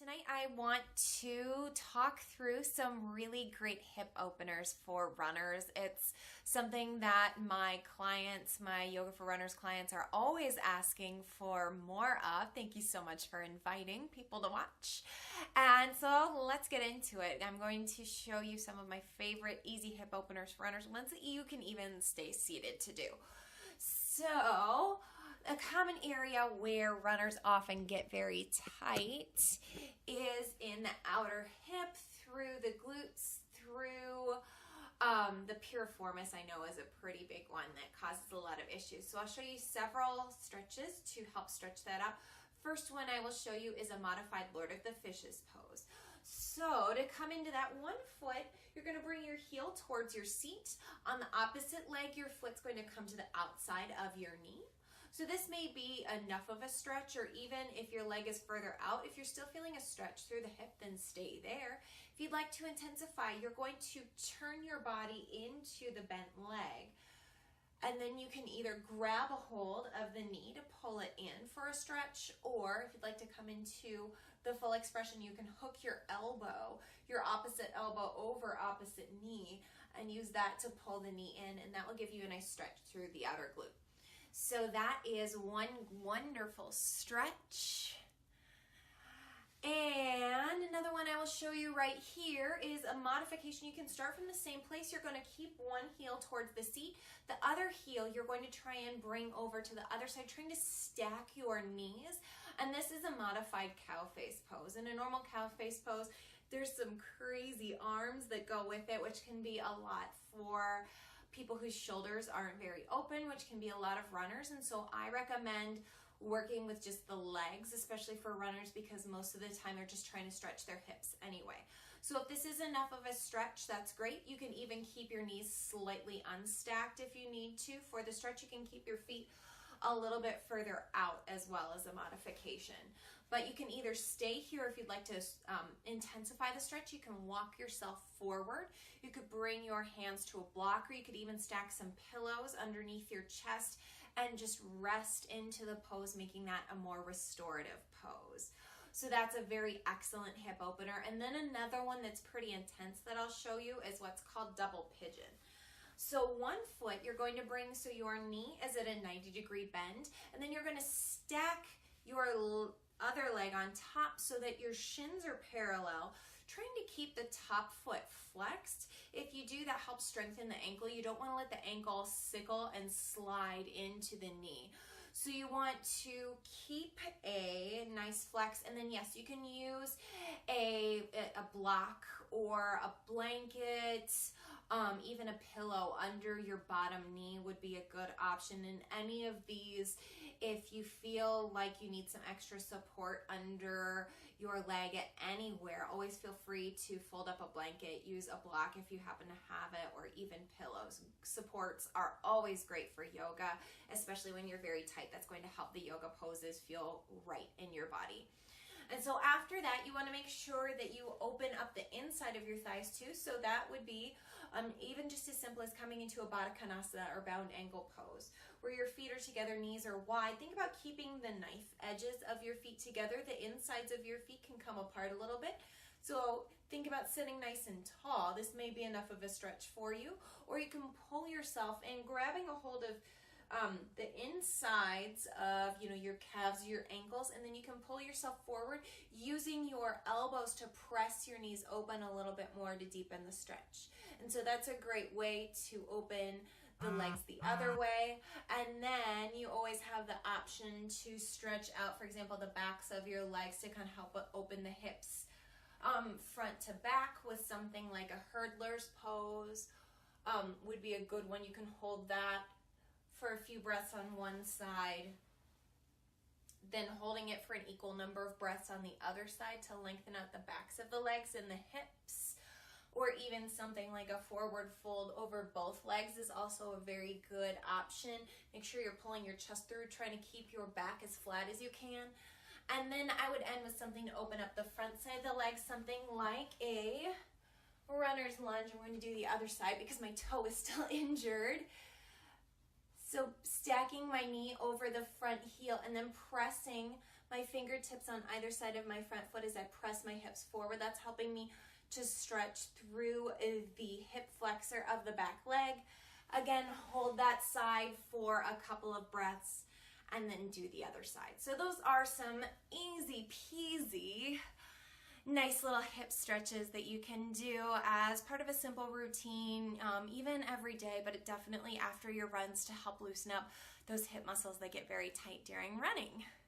Tonight I want to talk through some really great hip openers for runners. It's something that my clients, my Yoga for Runners clients, are always asking for more of. Thank you so much for inviting people to watch. And so let's get into it. I'm going to show you some of my favorite easy hip openers for runners, ones that you can even stay seated to do. So, a common area where runners often get very tight is in the outer hip, through the glutes, through the piriformis. I know is a pretty big one that causes a lot of issues. So I'll show you several stretches to help stretch that out. First one I will show you is a modified Lord of the Fishes pose. So to come into that one foot, you're going to bring your heel towards your seat. On the opposite leg, your foot's going to come to the outside of your knee. So this may be enough of a stretch, or even if your leg is further out, if you're still feeling a stretch through the hip, then stay there. If you'd like to intensify, you're going to turn your body into the bent leg. And then you can either grab a hold of the knee to pull it in for a stretch, or if you'd like to come into the full expression, you can hook your elbow, your opposite elbow over opposite knee, and use that to pull the knee in, and that will give you a nice stretch through the outer glute. So that is one wonderful stretch. And another one I will show you right here is a modification. You can start from the same place. You're going to keep one heel towards the seat. The other heel you're going to try and bring over to the other side, trying to stack your knees. And this is a modified cow face pose. In a normal cow face pose, there's some crazy arms that go with it, which can be a lot for people whose shoulders aren't very open, which can be a lot of runners. And so I recommend working with just the legs, especially for runners, because most of the time they're just trying to stretch their hips anyway. So if this is enough of a stretch, that's great. You can even keep your knees slightly unstacked if you need to. For the stretch, you can keep your feet a little bit further out as well as a modification. But you can either stay here if you'd like to intensify the stretch. You can walk yourself forward. You could bring your hands to a block, or you could even stack some pillows underneath your chest and just rest into the pose, making that a more restorative pose. So that's a very excellent hip opener. And then another one that's pretty intense that I'll show you is what's called double pigeon. So one foot you're going to bring, so your knee is at a 90-degree bend, and then you're going to stack your other leg on top so that your shins are parallel, trying to keep the top foot flexed. If you do, that helps strengthen the ankle. You don't want to let the ankle sickle and slide into the knee. So you want to keep a nice flex, and then yes, you can use a block or a blanket, even a pillow under your bottom knee would be a good option. In any of these, if you feel like you need some extra support under your leg at anywhere, always feel free to fold up a blanket, use a block if you happen to have it, or even pillows. Supports are always great for yoga, especially when you're very tight. That's going to help the yoga poses feel right in your body. And so after that, you want to make sure that you open up the inside of your thighs too. So that would be even just as simple as coming into a Baddha Konasana or bound ankle pose, where your feet are together, knees are wide. Think about keeping the knife edges of your feet together. The insides of your feet can come apart a little bit. So think about sitting nice and tall. This may be enough of a stretch for you. Or you can pull yourself in, grabbing a hold of the insides of your calves, your ankles, and then you can pull yourself forward using your elbows to press your knees open a little bit more to deepen the stretch. And so that's a great way to open the legs the other way. And then you always have the option to stretch out, for example, the backs of your legs to kind of help open the hips front to back with something like a hurdler's pose would be a good one. You can hold that for a few breaths on one side, then holding it for an equal number of breaths on the other side to lengthen out the backs of the legs and the hips. Or even something like a forward fold over both legs is also a very good option. Make sure you're pulling your chest through, trying to keep your back as flat as you can. And then I would end with something to open up the front side of the legs, something like a runner's lunge. I'm going to do the other side because my toe is still injured. So stacking my knee over the front heel and then pressing my fingertips on either side of my front foot as I press my hips forward. That's helping me to stretch through the hip flexor of the back leg. Again, hold that side for a couple of breaths and then do the other side. So those are some easy peasy, nice little hip stretches that you can do as part of a simple routine, even every day, but definitely after your runs to help loosen up those hip muscles that get very tight during running.